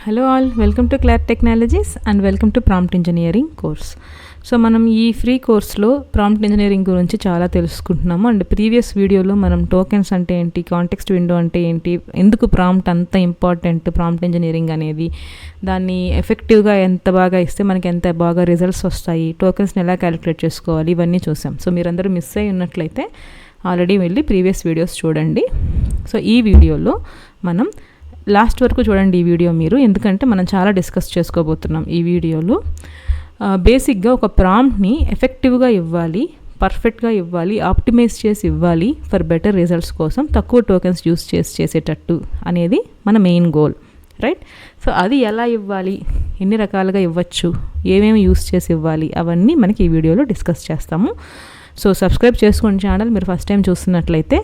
Hello all, welcome to Clar technologies and welcome to prompt engineering course. So మనం ఈ free కోర్స్లో prompt engineering గురించి చాలా తెలుసుకుంటున్నాము. And previous వీడియోలో మనం టోకెన్స్ అంటే ఏంటి, కాంటెక్స్ట్ విండో అంటే ఏంటి, ఎందుకు ప్రాంప్ట్ అంత ఇంపార్టెంట్ ప్రాంప్ట్ ఇంజనీరింగ్ అనేది, దాన్ని ఎఫెక్టివ్గా ఎంత బాగా ఇస్తే మనకి ఎంత బాగా రిజల్ట్స్ వస్తాయి, టోకెన్స్ని ఎలా క్యాలిక్యులేట్ చేసుకోవాలి, ఇవన్నీ చూసాం. సో మీరందరూ మిస్ అయి ఉన్నట్లయితే ఆల్రెడీ వెళ్ళి ప్రీవియస్ వీడియోస్ చూడండి. సో ఈ వీడియోలో మనం లాస్ట్ వరకు చూడండి ఈ వీడియో మీరు, ఎందుకంటే మనం చాలా డిస్కస్ చేసుకోబోతున్నాం ఈ వీడియోలో. బేసిక్గా ఒక ప్రాంప్ట్ని ఎఫెక్టివ్గా ఇవ్వాలి, పర్ఫెక్ట్గా ఇవ్వాలి, ఆప్టిమైజ్ చేసి ఇవ్వాలి ఫర్ బెటర్ రిజల్ట్స్ కోసం, తక్కువ టోకెన్స్ యూస్ చేసేటట్టు అనేది మన మెయిన్ గోల్, రైట్? సో అది ఎలా ఇవ్వాలి, ఎన్ని రకాలుగా ఇవ్వచ్చు, ఏమేమి యూస్ చేసి ఇవ్వాలి, అవన్నీ మనకి ఈ వీడియోలో డిస్కస్ చేస్తాము. సో సబ్స్క్రైబ్ చేసుకోండి ఛానల్, మీరు ఫస్ట్ టైం చూస్తున్నట్లయితే.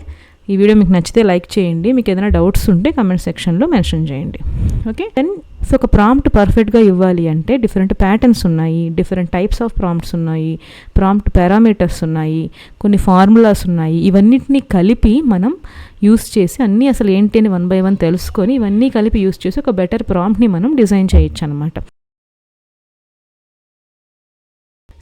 ఈ వీడియో మీకు నచ్చితే లైక్ చేయండి, మీకు ఏదైనా డౌట్స్ ఉంటే కమెంట్ సెక్షన్లో మెన్షన్ చేయండి. ఓకే, దెన్ సో ఒక ప్రాంప్ట్ పర్ఫెక్ట్గా ఇవ్వాలి అంటే డిఫరెంట్ ప్యాటర్న్స్ ఉన్నాయి, డిఫరెంట్ టైప్స్ ఆఫ్ ప్రాంప్ట్స్ ఉన్నాయి, ప్రాంప్ట్ పారామీటర్స్ ఉన్నాయి, కొన్ని ఫార్ములాస్ ఉన్నాయి. ఇవన్నిటిని కలిపి మనం యూస్ చేసి అన్నీ అసలు ఏంటి అని 1 by 1 తెలుసుకొని ఇవన్నీ కలిపి యూస్ చేసి ఒక బెటర్ ప్రాంప్ట్ని మనం డిజైన్ చేయొచ్చు అనమాట.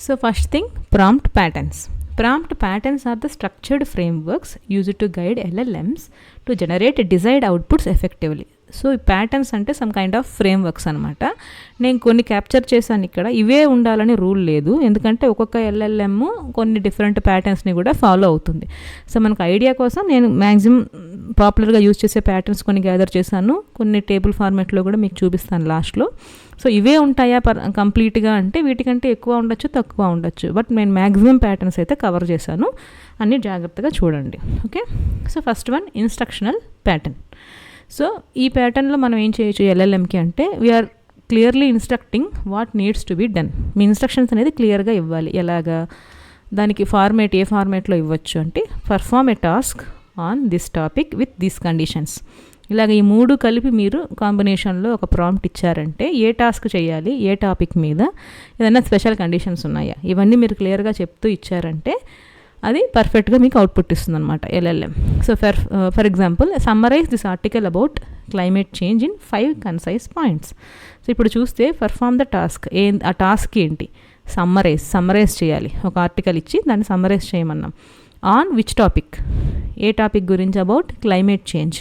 So first thing, prompt patterns. Prompt patterns are the structured frameworks used to guide LLMs to generate desired outputs effectively. So ఈ ప్యాటర్న్స్ అంటే సమ్ కైండ్ ఆఫ్ ఫ్రేమ్వర్క్స్ అనమాట. నేను కొన్ని క్యాప్చర్ చేశాను ఇక్కడ, ఇవే ఉండాలని రూల్ లేదు, ఎందుకంటే ఒక్కొక్క ఎల్ఎల్ఎం కొన్ని డిఫరెంట్ ప్యాటర్న్స్ని కూడా ఫాలో అవుతుంది. సో మనకు ఐడియా కోసం నేను మ్యాక్సిమం పాపులర్గా యూజ్ చేసే ప్యాటర్న్స్ కొన్ని గ్యాదర్ చేశాను, కొన్ని టేబుల్ ఫార్మాట్లో కూడా మీకు చూపిస్తాను లాస్ట్లో. సో ఇవే ఉంటాయా కంప్లీట్గా అంటే వీటికంటే ఎక్కువ ఉండొచ్చు, తక్కువ ఉండొచ్చు, బట్ నేను మ్యాక్సిమం ప్యాటర్న్స్ అయితే కవర్ చేశాను, అన్నీ జాగ్రత్తగా చూడండి. Okay, so first one instructional pattern. So ఈ ప్యాటర్న్లో మనం ఏం చేయొచ్చు ఎల్ఎల్ఎంకి అంటే, we're clearly instructing what needs to be done. మీ ఇన్స్ట్రక్షన్స్ అనేది క్లియర్గా ఇవ్వాలి. ఎలాగా, దానికి ఫార్మేట్ ఏ ఫార్మేట్లో ఇవ్వచ్చు అంటే, perform A task on this topic with these conditions. ఇలాగ ఈ 3 కలిపి మీరు కాంబినేషన్లో ఒక ప్రాంప్ట్ ఇచ్చారంటే, ఏ టాస్క్ చేయాలి, ఏ టాపిక్ మీద, ఏదైనా స్పెషల్ కండిషన్స్ ఉన్నాయా, ఇవన్నీ మీరు క్లియర్గా చెప్తూ ఇచ్చారంటే అది పర్ఫెక్ట్గా మీకు అవుట్పుట్ ఇస్తుంది అనమాట LLM. So for example, summarize this article about climate change in 5 concise points. So ఇప్పుడు చూస్తే పర్ఫార్మ్ ద టాస్క్, ఆ టాస్క్ ఏంటి, సమ్మరైజ్ చేయాలి, ఒక ఆర్టికల్ ఇచ్చి దాన్ని సమ్మరైజ్ చేయమన్నాం. ఆన్ విచ్ టాపిక్, ఏ టాపిక్ గురించి, అబౌట్ క్లైమేట్ చేంజ్.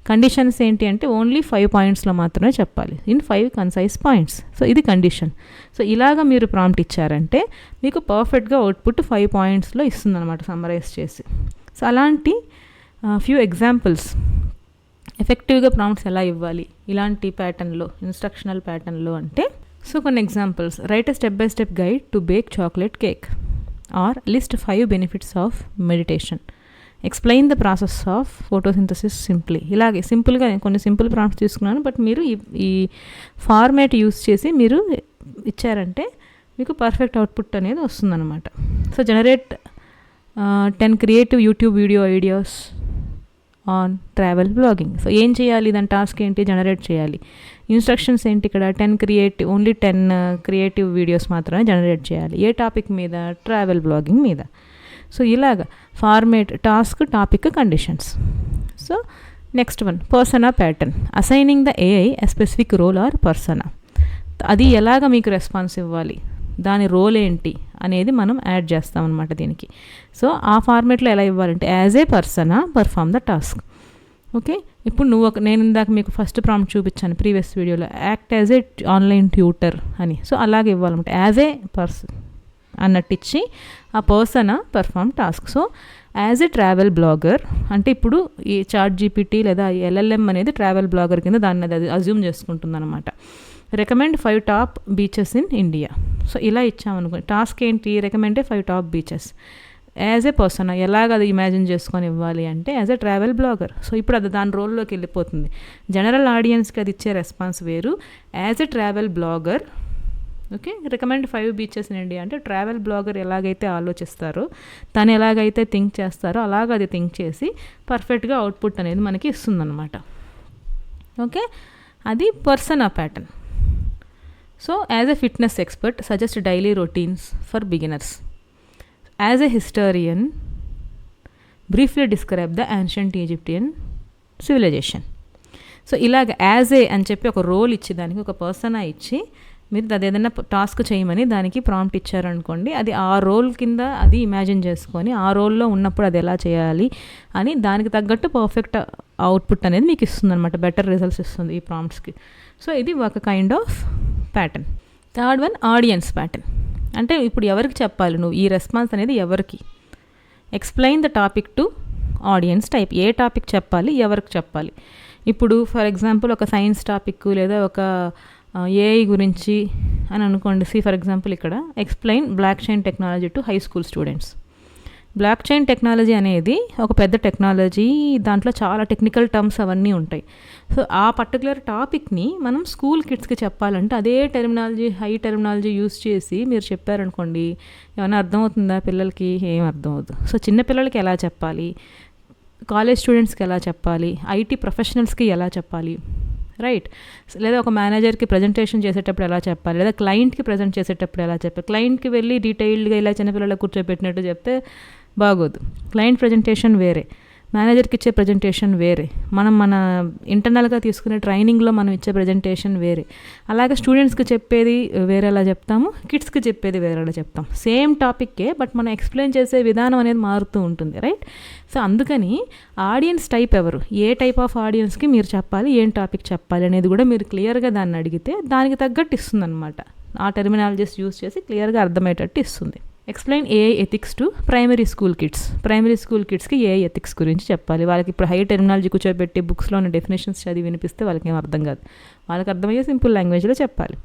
కండిషన్స్ ఏంటి అంటే ఓన్లీ 5 పాయింట్స్లో మాత్రమే చెప్పాలి, ఇన్ 5 కన్సైజ్ పాయింట్స్. సో ఇది కండిషన్. సో ఇలాగా మీరు ప్రాంప్ట్ ఇచ్చారంటే మీకు పర్ఫెక్ట్గా అవుట్పుట్ 5 పాయింట్స్లో ఇస్తుంది అనమాట, సమ్మరైజ్ చేసి. సో అలాంటి ఫ్యూ ఎగ్జాంపుల్స్, ఎఫెక్టివ్గా ప్రాంప్ట్స్ ఎలా ఇవ్వాలి ఇలాంటి ప్యాటర్న్లో, ఇన్స్ట్రక్షనల్ ప్యాటర్న్లో అంటే, సో కొన్ని examples, write a step by step guide to bake chocolate cake, or list 5 benefits of meditation, explain the process of photosynthesis simply. ఇలాగే సింపుల్గా కొన్ని సింపుల్ ప్రాంప్ట్స్ తీసుకున్నాను, బట్ మీరు ఈ ఫార్మేట్ యూస్ చేసి మీరు ఇచ్చారంటే మీకు పర్ఫెక్ట్ అవుట్పుట్ అనేది వస్తుందన్నమాట. So generate 10 creative YouTube video ideas on travel blogging. So ఏం చేయాలి, దాని టాస్క్ ఏంటి, జనరేట్ చేయాలి. ఇన్స్ట్రక్షన్స్ ఏంటి ఇక్కడ, 10 క్రియేటివ్ వీడియోస్ మాత్రమే జనరేట్ చేయాలి. ఏ టాపిక్ మీద, ట్రావెల్ బ్లాగింగ్ మీద. సో ఇలాగ format, task, topic, conditions. So next one, persona pattern. Assigning the AI a specific role or persona. అది ఎలాగ మీకు రెస్పాన్స్ ఇవ్వాలి, దాని రోల్ ఏంటి అనేది మనం యాడ్ చేస్తాం అనమాట దీనికి. సో ఆ ఫార్మేట్లో ఎలా ఇవ్వాలంటే, as a persona perform the task. Okay, ఇప్పుడు నేను ఇందాక మీకు ఫస్ట్ ప్రాంప్ట్ చూపించాను ప్రీవియస్ వీడియోలో, యాక్ట్ యాజ్ ఏ ఆన్లైన్ ట్యూటర్ అని. సో అలాగే ఇవ్వాలన్నమాట, యాజ్ ఏ పర్సన్ అన్నట్టు ఇచ్చి ఆ person perform task. So as a travel blogger అంటే, ఇప్పుడు ఈ ChatGPT లేదా ఎల్ఎల్ఎం అనేది ట్రావెల్ బ్లాగర్ కింద దాన్ని అది అజ్యూమ్ చేసుకుంటుంది అనమాట. Recommend 5 top beaches in India. So ఇలా ఇచ్చామనుకో, టాస్క్ ఏంటి, recommend 5 top beaches. As a person ఎలాగ అది ఇమాజిన్ చేసుకొని ఇవ్వాలి అంటే, as a travel blogger. So ఇప్పుడు అది దాని రోల్లోకి వెళ్ళిపోతుంది. జనరల్ ఆడియన్స్కి అది ఇచ్చే రెస్పాన్స్ వేరు, as a travel blogger. Okay, recommend 5 beaches in India అంటే ట్రావెల్ బ్లాగర్ ఎలాగైతే ఆలోచిస్తారో, తను ఎలాగైతే థింక్ చేస్తారో అలాగ అది థింక్ చేసి పర్ఫెక్ట్గా అవుట్పుట్ అనేది మనకి ఇస్తుందన్నమాట. ఓకే, అది persona pattern. So as a fitness expert suggest daily routines for beginners. As a historian briefly describe the ancient Egyptian civilization. So ఇలాగ యాజ్ ఏ అని చెప్పి ఒక రోల్ ఇచ్చి దానికి ఒక పర్సనా ఇచ్చి మీరు అది ఏదైనా టాస్క్ చేయమని దానికి ప్రాంప్ట్ ఇచ్చారనుకోండి, అది ఆ రోల్ కింద అది ఇమాజిన్ చేసుకొని ఆ రోల్లో ఉన్నప్పుడు అది ఎలా చేయాలి అని దానికి తగ్గట్టు పర్ఫెక్ట్ అవుట్పుట్ అనేది మీకు ఇస్తుంది అనమాట, బెటర్ రిజల్ట్స్ ఇస్తుంది ఈ ప్రాంప్ట్స్కి. సో ఇది ఒక kind of pattern. Third one audience pattern. అంటే ఇప్పుడు ఎవరికి చెప్పాలి నువ్వు ఈ రెస్పాన్స్ అనేది, ఎవరికి explain the topic to audience type. A topic చెప్పాలి, ఎవరికి చెప్పాలి. ఇప్పుడు ఫర్ ఎగ్జాంపుల్ ఒక సైన్స్ టాపిక్ లేదా ఒక ఏఐ గురించి అని అనుకోండి. ఫర్ ఎగ్జాంపుల్ ఇక్కడ explain block chain technology to high school students. Block chain technology అనేది ఒక పెద్ద టెక్నాలజీ, దాంట్లో చాలా టెక్నికల్ టర్మ్స్ అవన్నీ ఉంటాయి. సో ఆ పర్టికులర్ టాపిక్ని మనం స్కూల్ కిడ్స్కి చెప్పాలంటే అదే టెర్మినాలజీ, హై టెర్మినాలజీ యూస్ చేసి మీరు చెప్పారనుకోండి, ఏమైనా అర్థమవుతుందా పిల్లలకి? ఏం అర్థం అవుతుంది. సో చిన్నపిల్లలకి ఎలా చెప్పాలి, కాలేజ్ స్టూడెంట్స్కి ఎలా చెప్పాలి, ఐటీ ప్రొఫెషనల్స్కి ఎలా చెప్పాలి, రైట్? లేదా ఒక మేనేజర్కి ప్రజెంటేషన్ చేసేటప్పుడు ఎలా చెప్పాలి, లేదా క్లయింట్కి ప్రజెంట్ చేసేటప్పుడు ఎలా చెప్పాలి. క్లయింట్కి వెళ్ళి డీటెయిల్డ్గా ఇలా చిన్నపిల్లలకు కూర్చోబెట్టినట్టు చెప్తే బాగోదు. క్లయింట్ ప్రజెంటేషన్ వేరే, మేనేజర్కి ఇచ్చే ప్రజెంటేషన్ వేరే, మన ఇంటర్నల్గా తీసుకునే ట్రైనింగ్లో మనం ఇచ్చే ప్రజెంటేషన్ వేరే. అలాగే స్టూడెంట్స్కి చెప్పేది వేరేలా చెప్తాము, కిడ్స్కి చెప్పేది వేరేలా చెప్తాం. సేమ్ టాపిక్కే బట్ మనం ఎక్స్ప్లెయిన్ చేసే విధానం అనేది మారుతూ ఉంటుంది, రైట్? సో అందుకని ఆడియన్స్ టైప్ ఎవరు, ఏ టైప్ ఆఫ్ ఆడియన్స్కి మీరు చెప్పాలి, ఏం టాపిక్ చెప్పాలి అనేది కూడా మీరు క్లియర్గా దాన్ని అడిగితే దానికి తగ్గట్టు ఇస్తుంది అనమాట. ఆ టెర్మినాలజీస్ యూస్ చేసి క్లియర్గా అర్థమయ్యేటట్టు ఇస్తుంది. Explain AI ethics to primary school kids. Primary school కిడ్స్కి ఏఐ ఎథిక్స్ గురించి చెప్పాలి. వాళ్ళకి ఇప్పుడు హై టెర్మినాలజీ కూర్చోబెట్టి బుక్స్లో ఉన్న డెఫినేషన్స్ చదివి వినిపిస్తే వాళ్ళకి ఏం అర్థం కాదు, వాళ్ళకి అర్థమయ్యే సింపుల్ లాంగ్వేజ్లో చెప్పాలి.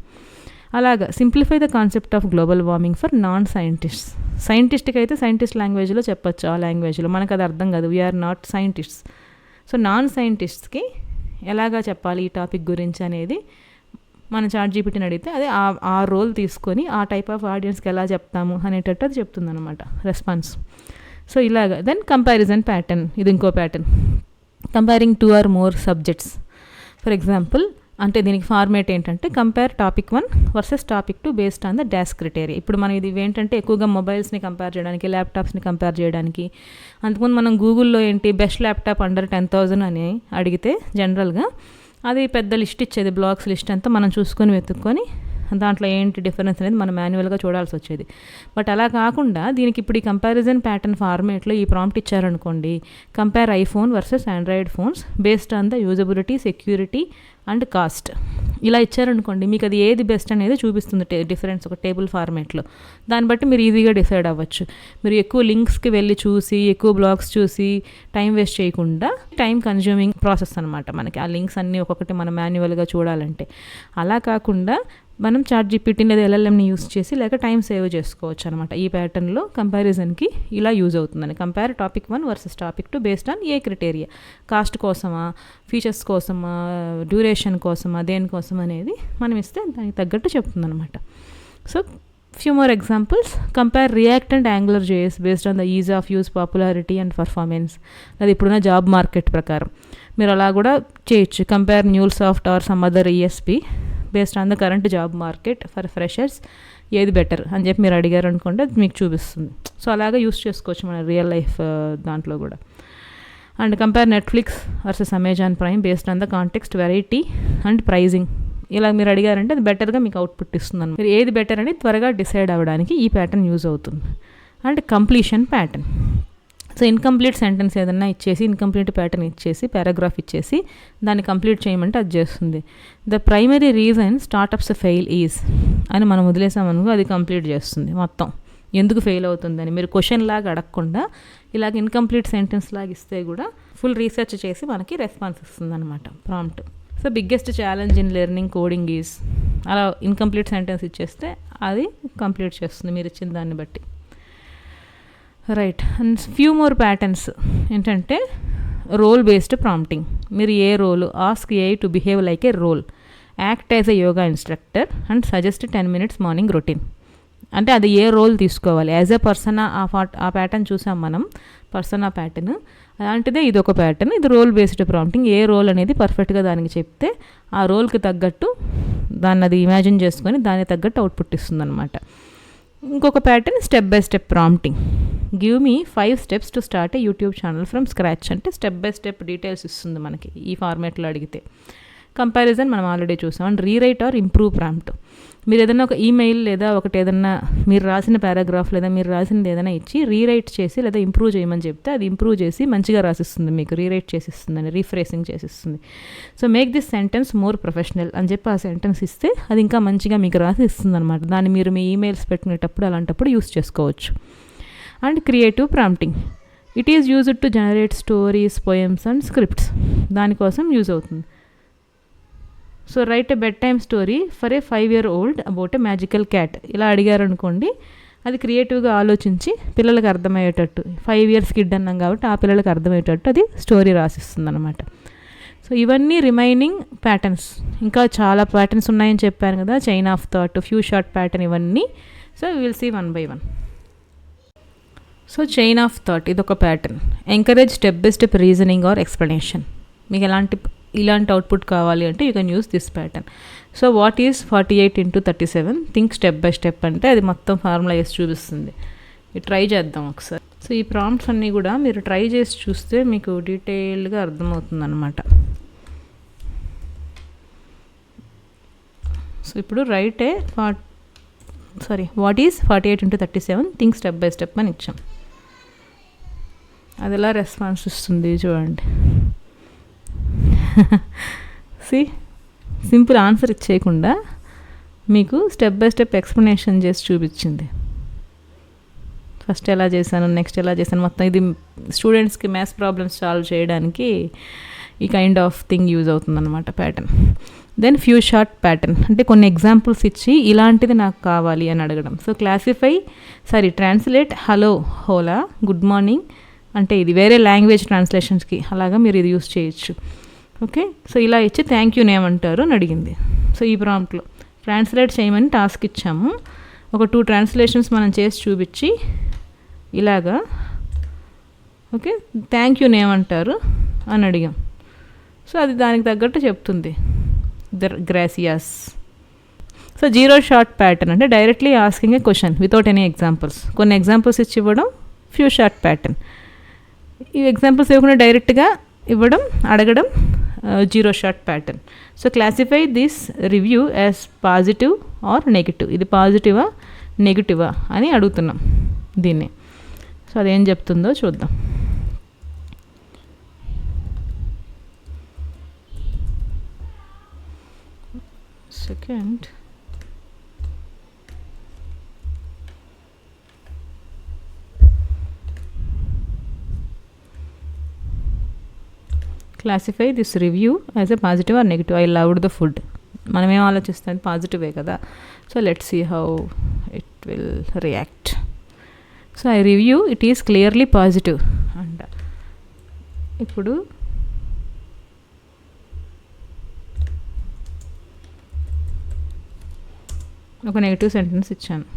అలాగా simplify the concept of global warming for non scientists. సైంటిస్ట్కి అయితే సైంటిస్ట్ లాంగ్వేజ్లో చెప్పచ్చు, ఆ లాంగ్వేజ్లో మనకు అది అర్థం కాదు, we're not scientists. So non సైంటిస్ట్కి ఎలాగా చెప్పాలి ఈ టాపిక్ గురించి అనేది మన చాట్‌జీపీటీని అడిగితే అదే ఆ రోల్ తీసుకొని ఆ టైప్ ఆఫ్ ఆడియన్స్కి ఎలా చెప్తాము అనేటట్టు అది చెప్తుందన్నమాట రెస్పాన్స్. సో ఇలాగా. దెన్ కంపారిజన్ ప్యాటర్న్, ఇది ఇంకో pattern. Comparing 2 or more subjects. For example అంటే దీనికి ఫార్మేట్ ఏంటంటే compare topic 1 versus topic 2 based on the dash criteria. ఇప్పుడు మనం ఇది ఏంటంటే ఎక్కువగా మొబైల్స్ని కంపేర్ చేయడానికి, ల్యాప్టాప్స్ని కంపేర్ చేయడానికి. అంతకుముందు మనం గూగుల్లో ఏంటి బెస్ట్ ల్యాప్టాప్ అండర్ 10,000 అని అడిగితే జనరల్గా అది పెద్ద లిస్ట్ ఇచ్చేది, బ్లాక్స్ లిస్ట్ అంతా మనం చూసుకొని వెతుక్కొని దాంట్లో ఏంటి డిఫరెన్స్ అనేది మనం మాన్యువల్గా చూడాల్సి వచ్చేది. బట్ అలా కాకుండా దీనికి ఇప్పుడు ఈ కంపారిజన్ ప్యాటర్న్ ఫార్మేట్లో ఈ ప్రాంప్ట్ ఇచ్చారనుకోండి, compare iPhone versus Android phones based on the usability, security and cost. ఇలా ఇచ్చారనుకోండి, మీకు అది ఏది బెస్ట్ అనేది చూపిస్తుంది డిఫరెన్స్ ఒక టేబుల్ ఫార్మేట్లో. దాన్ని బట్టి మీరు ఈజీగా డిసైడ్ అవ్వచ్చు. మీరు ఎక్కువ లింక్స్కి వెళ్ళి చూసి, ఎక్కువ బ్లాగ్స్ చూసి టైం వేస్ట్ చేయకుండా, టైం కన్జ్యూమింగ్ ప్రాసెస్ అనమాట మనకి ఆ లింక్స్ అన్నీ ఒక్కొక్కటి మనం మాన్యువల్గా చూడాలంటే. అలా కాకుండా మనం చాట్‌జీపీటీ లేదా ఎల్ఎల్ఎంని యూస్ చేసి లేక టైం సేవ్ చేసుకోవచ్చు అనమాట. ఈ ప్యాటర్న్లో కంపారిజన్కి ఇలా యూజ్ అవుతుందని. Compare topic 1 versus topic 2 based on a criteria, cost కోసమా, ఫీచర్స్ కోసమా, డ్యూరేషన్ కోసమా, దేనికోసం అనేది మనం ఇస్తే దానికి తగ్గట్టు చెప్తుందనమాట. So few more examples. Compare react and angular JS based on the ease of use, popularity and performance. అది ఇప్పుడున్న జాబ్ మార్కెట్ ప్రకారం మీరు అలా కూడా చేయొచ్చు. కంపేర్ న్యూల్సాఫ్ట్ or some other ESP based on the current job market for freshers, ఏది better అని చెప్పి మీరు అడిగారు అనుకోండి, అది మీకు చూపిస్తుంది. సో అలాగా యూస్ చేసుకోవచ్చు మన రియల్ లైఫ్ దాంట్లో కూడా. And compare Netflix versus Amazon Prime based on the context, variety and pricing. ఇలా మీరు అడిగారంటే అది బెటర్గా మీకు అవుట్పుట్ ఇస్తుంది అనమాట. మీరు ఏది బెటర్ అని త్వరగా డిసైడ్ అవ్వడానికి ఈ ప్యాటర్న్ యూజ్ అవుతుంది. And completion pattern. So incomplete sentence ఏదన్నా ఇచ్చేసి, ఇన్కంప్లీట్ ప్యాటర్న్ ఇచ్చేసి, పారాగ్రాఫ్ ఇచ్చేసి దాన్ని కంప్లీట్ చేయమంటే అది చేస్తుంది. The primary reason startups fail is అని మనం వదిలేసామనుకో అది కంప్లీట్ చేస్తుంది మొత్తం, ఎందుకు ఫెయిల్ అవుతుందని. మీరు క్వశ్చన్ లాగా అడగకుండా ఇలాగ ఇన్కంప్లీట్ సెంటెన్స్ లాగా ఇస్తే కూడా ఫుల్ రీసెర్చ్ చేసి మనకి రెస్పాన్స్ ఇస్తుంది అనమాట prompt. So biggest challenge in learning coding is, అలా ఇన్కంప్లీట్ సెంటెన్స్ ఇచ్చేస్తే అది కంప్లీట్ చేస్తుంది మీరు ఇచ్చిన దాన్ని బట్టి, right. And few more patterns ఏంటంటే రోల్ బేస్డ్ ప్రాంప్టింగ్. మీరు ఏ role, ask AI to behave like a role, act as a yoga instructor and suggest 10 minutes morning routine. అంటే అది ఏ రోల్ తీసుకోవాలి, యాజ్ ఎ పర్సన్. ఆ ప్యాటర్న్ చూసాం మనం, పర్సన్ ఆ ప్యాటర్న్. అలాంటిదే ఇది ఒక ప్యాటర్న్, ఇది రోల్ బేస్డ్ ప్రాంప్టింగ్. ఏ రోల్ అనేది పర్ఫెక్ట్గా దానికి చెప్తే ఆ రోల్కి తగ్గట్టు దాన్ని అది ఇమాజిన్ చేసుకొని దానికి తగ్గట్టు అవుట్పుట్ ఇస్తుంది అనమాట. ఇంకొక pattern step by step prompting. Give me 5 steps to start a YouTube channel from scratch అంటే స్టెప్ బై స్టెప్ డీటెయిల్స్ ఇస్తుంది మనకి ఈ ఫార్మాట్లో అడిగితే. కంపారిజన్ మనం ఆల్రెడీ చూసాం. And rewrite or improve prompt, మీరు ఏదైనా ఒక ఈమెయిల్ లేదా ఒకటి ఏదన్నా మీరు రాసిన పారాగ్రాఫ్ లేదా మీరు రాసినది ఏదైనా ఇచ్చి రీరైట్ చేసి లేదా ఇంప్రూవ్ చేయమని చెప్తే అది ఇంప్రూవ్ చేసి మంచిగా రాసిస్తుంది, మీకు రీరైట్ చేసిస్తుందని, రీఫ్రేసింగ్ చేసిస్తుంది. So make this sentence more professional అని చెప్పి ఆ సెంటెన్స్ ఇస్తే అది ఇంకా మంచిగా మీకు రాసి ఇస్తుంది అనమాట. దాన్ని మీరు మీ ఈమెయిల్స్ పెట్టుకునేటప్పుడు అలాంటప్పుడు యూస్ చేసుకోవచ్చు. And creative prompting, it is used to generate stories, poems and scripts, దానికోసం యూజ్ అవుతుంది. So right a bed time story for a 5-year-old about a magical cat, ఇలా అడిగారు అనుకోండి, అది క్రియేటివ్గా ఆలోచించి పిల్లలకు అర్థమయ్యేటట్టు, 5 years కిడ్ అన్నాం కాబట్టి ఆ పిల్లలకు అర్థమయ్యేటట్టు అది స్టోరీ రాసిస్తుంది అనమాట. సో ఇవన్నీ రిమైనింగ్ ప్యాటర్న్స్, ఇంకా చాలా ప్యాటర్న్స్ ఉన్నాయని చెప్పాను కదా, chain of thought, few shot pattern, ఇవన్నీ. So will see 1 by 1. So chain of thought ఇది ఒక pattern. Encourage step by step reasoning or explanation, మీకు ఇలాంటి అవుట్పుట్ కావాలి అంటే you can use this pattern. So what is 48 into 37, think step by step అంటే అది మొత్తం ఫార్ములా వేసి చూపిస్తుంది. ఇది ట్రై చేద్దాం ఒకసారి. సో ఈ ప్రాంప్ట్స్ అన్నీ కూడా మీరు ట్రై చేసి చూస్తే మీకు డీటెయిల్డ్గా అర్థమవుతుంది అనమాట. సో ఇప్పుడు what is 48 into 37, think step by step అని ఇచ్చాం. అది ఎలా రెస్పాన్స్ ఇస్తుంది చూడండి. సింపుల్ ఆన్సర్ ఇచ్చేయకుండా మీకు స్టెప్ బై స్టెప్ ఎక్స్ప్లెనేషన్ చేసి చూపించింది. ఫస్ట్ ఎలా చేశాను, నెక్స్ట్ ఎలా చేశాను, మొత్తం ఇది స్టూడెంట్స్కి మ్యాథ్స్ ప్రాబ్లమ్స్ సాల్వ్ చేయడానికి ఈ కైండ్ ఆఫ్ థింగ్ యూజ్ అవుతుందన్నమాట pattern. Then few shot pattern అంటే కొన్ని ఎగ్జాంపుల్స్ ఇచ్చి ఇలాంటిది నాకు కావాలి అని అడగడం. సో ట్రాన్స్లేట్ హలో, హోలా, గుడ్ మార్నింగ్ అంటే ఇది వేరే లాంగ్వేజ్ ట్రాన్స్లేషన్స్కి అలాగా మీరు ఇది యూస్ చేయొచ్చు. ఓకే, సో ఇలా ఇచ్చి థ్యాంక్ యూ నేమ్ అంటారు అని అడిగింది. సో ఈ ప్రాంప్ట్లో ట్రాన్స్లేట్ చేయమని టాస్క్ ఇచ్చాము. ఒక 2 ట్రాన్స్లేషన్స్ మనం చేసి చూపించి ఇలాగా ఓకే థ్యాంక్ యూ నేమ్ అంటారు అని అడిగాం. సో అది దానికి తగ్గట్టు చెప్తుంది, గ్రాసియాస్. సో 0 షార్ట్ ప్యాటర్న్ అంటే డైరెక్ట్లీ ఆస్కింగ్ ఏ క్వశ్చన్ వితౌట్ ఎనీ ఎగ్జాంపుల్స్, కొన్ని ఎగ్జాంపుల్స్ ఇచ్చి ఇవ్వడం ఫ్యూ షార్ట్ ప్యాటర్న్. ఈ ఎగ్జాంపుల్స్ ఇవ్వకుండా డైరెక్ట్గా ఇవ్వడం, అడగడం 0 shot pattern. So classify this review as positive or negative, ఇది పాజిటివా నెగిటివా అని అడుగుతున్నాం దీన్ని. సో అదేం చెప్తుందో చూద్దాం. Second classify this review as a positive or negative. I loved the food, మనం ఏం ఆలోచిస్తాం పాజిటివే కదా. So let's see how it will react. So I review it is clearly positive అంట. ఇప్పుడు ఒక నెగిటివ్ సెంటెన్స్ ఇచ్చాను.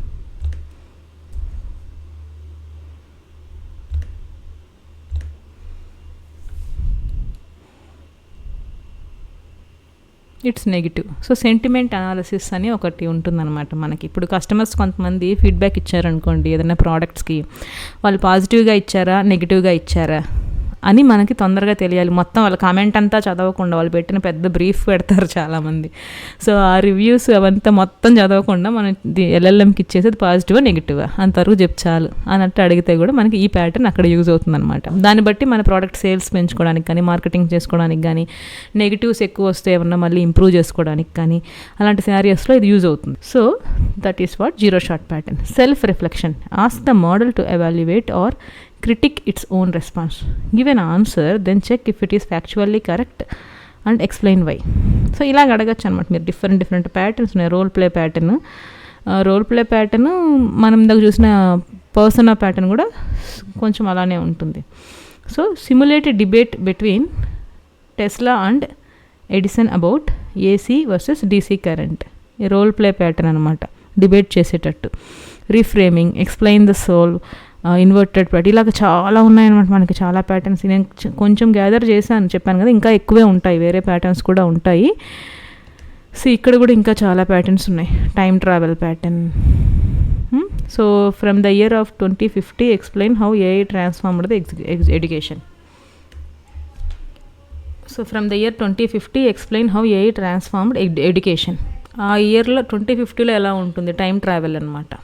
It's negative. So sentiment analysis అని ఒకటి ఉంటుందన్నమాట మనకి. ఇప్పుడు కస్టమర్స్ కొంతమంది ఫీడ్బ్యాక్ ఇచ్చారనుకోండి ఏదైనా ప్రోడక్ట్స్కి, వాళ్ళు పాజిటివ్గా ఇచ్చారా నెగిటివ్గా ఇచ్చారా అని మనకి తొందరగా తెలియాలి. మొత్తం వాళ్ళ కామెంట్ అంతా చదవకుండా, వాళ్ళు పెట్టిన పెద్ద బ్రీఫ్ పెడతారు చాలామంది. సో ఆ రివ్యూస్ అవంతా మొత్తం చదవకుండా మనం ఎల్ఎల్ఎంకి ఇచ్చేసి అది పాజిటివా నెగిటివా అంతవరకు చెప్పు చాలు అన్నట్టు అడిగితే కూడా మనకి ఈ ప్యాటర్న్ అక్కడ యూజ్ అవుతుంది అనమాట. దాన్ని బట్టి మన ప్రోడక్ట్ సేల్స్ పెంచుకోవడానికి కానీ, మార్కెటింగ్ చేసుకోవడానికి కానీ, నెగిటివ్స్ ఎక్కువ వస్తే ఏమన్నా మళ్ళీ ఇంప్రూవ్ చేసుకోవడానికి కానీ, అలాంటి సినారియోస్లో ఇది యూజ్ అవుతుంది. So that is what 0 shot pattern. Self reflection, ask the model to evaluate or critic its own response. Give an answer, then check if it is factually correct and explain why. So ఇలాగ అడగచ్చు అనమాట మీరు. Different patterns ఉన్నాయి. Role play pattern మనం ఇందాక చూసిన persona pattern కూడా కొంచెం అలానే ఉంటుంది. So simulated debate between Tesla and Edison about AC versus DC current. ఈ రోల్ ప్లే ప్యాటర్న్ అనమాట, డిబేట్ చేసేటట్టు. Reframing, explain the soul, inverted pattern, ఇలాగ చాలా ఉన్నాయన్నమాట మనకి, చాలా ప్యాటర్న్స్. నేను కొంచెం గ్యాదర్ చేశాను, చెప్పాను కదా, ఇంకా ఎక్కువే ఉంటాయి, వేరే ప్యాటర్న్స్ కూడా ఉంటాయి. సో ఇక్కడ కూడా ఇంకా చాలా ప్యాటర్న్స్ ఉన్నాయి. Time travel pattern, so from the year of 2050 explain how AI transformed the education. So from the year 2050 explain how AI transformed education. ఆ ఇయర్లో 2050లో ఎలా ఉంటుంది, టైం ట్రావెల్ అనమాట,